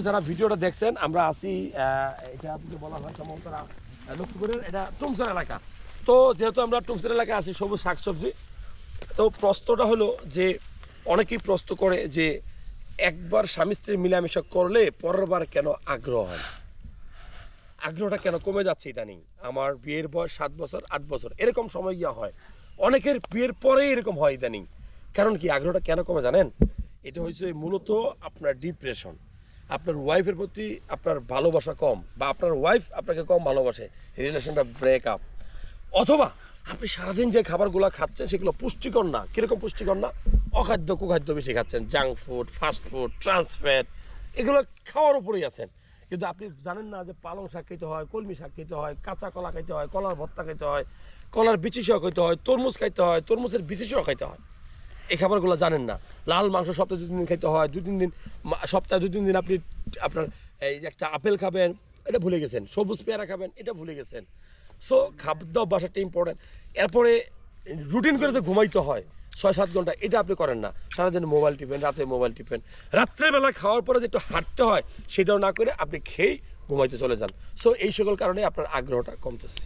যারা ভিডিওটা দেখছেন আমরা আছি এটা আপনি বলা হয় সম্ভবত লক্ষ্মীপুরের এটা টুমসর এলাকা। তো যেহেতু আমরা টুমসর এলাকায় আছি সবুজ শাকসবজি, তো প্রশ্নটা হলো যে অনেকেই প্রশ্ন করে যে একবার স্বামী স্ত্রীর মিলামেশা করলে পরের বার কেন আগ্রহ হয় না, আগ্রহটা কেন কমে যাচ্ছে ইদানিং। আমার বিয়ের বয়স 7 বছর 8 বছর এরকম সময় গিয়া হয়, অনেকের বিয়ের পরেই এরকম হয় ইদানিং। কারণ কি আগ্রহটা কেন কমে জানেন? এটা হচ্ছে মূলত আপনার ডিপ্রেশন, আপনার ওয়াইফের প্রতি আপনার ভালোবাসা কম, বা আপনার ওয়াইফ আপনাকে কম ভালোবাসে, রিলেশনটা ব্রেক আপ, অথবা আপনি সারাদিন যে খাবারগুলো খাচ্ছেন সেগুলো পুষ্টিকর না। কীরকম পুষ্টিকর না? অখাদ্য কুখাদ্য বেশি খাচ্ছেন, junk food, fast food, trans fat, এগুলো খাওয়ার উপরেই আছেন। কিন্তু আপনি জানেন না যে পালং শাক খেতে হয়, কলমি শাক খেতে হয়, কাঁচা কলা খাইতে হয়, কলার ভর্তা খাইতে হয়, কলার বিচি সহ খাইতে হয়, তরমুজ খাইতে হয়, তরমুজের বিচি সহ খাইতে হয়। এই খাবারগুলো জানেন না। লাল মাংস সপ্তাহে 2-3 দিন খাইতে হয়, 2-3 দিন সপ্তাহে 2-3 দিন আপনি আপনার এই একটা আপেল খাবেন, এটা ভুলে গেছেন। সবুজ পেয়ারা খাবেন, এটা ভুলে গেছেন। সো খাদ্য অভ্যাসটা ইম্পর্টেন্ট। এরপরে রুটিন করে তো ঘুমাইতে হয় 6-7 ঘন্টা, এটা আপনি করেন না। সারাদিন মোবাইল টিপেন, রাতে মোবাইল টিপেন, রাত্রেবেলা খাওয়ার পরে যে একটু হাঁটতে হয় সেটাও না করে আপনি খেয়েই ঘুমাইতে চলে যান। সো এই সকল কারণে আপনার আগ্রহটা কমতেছে।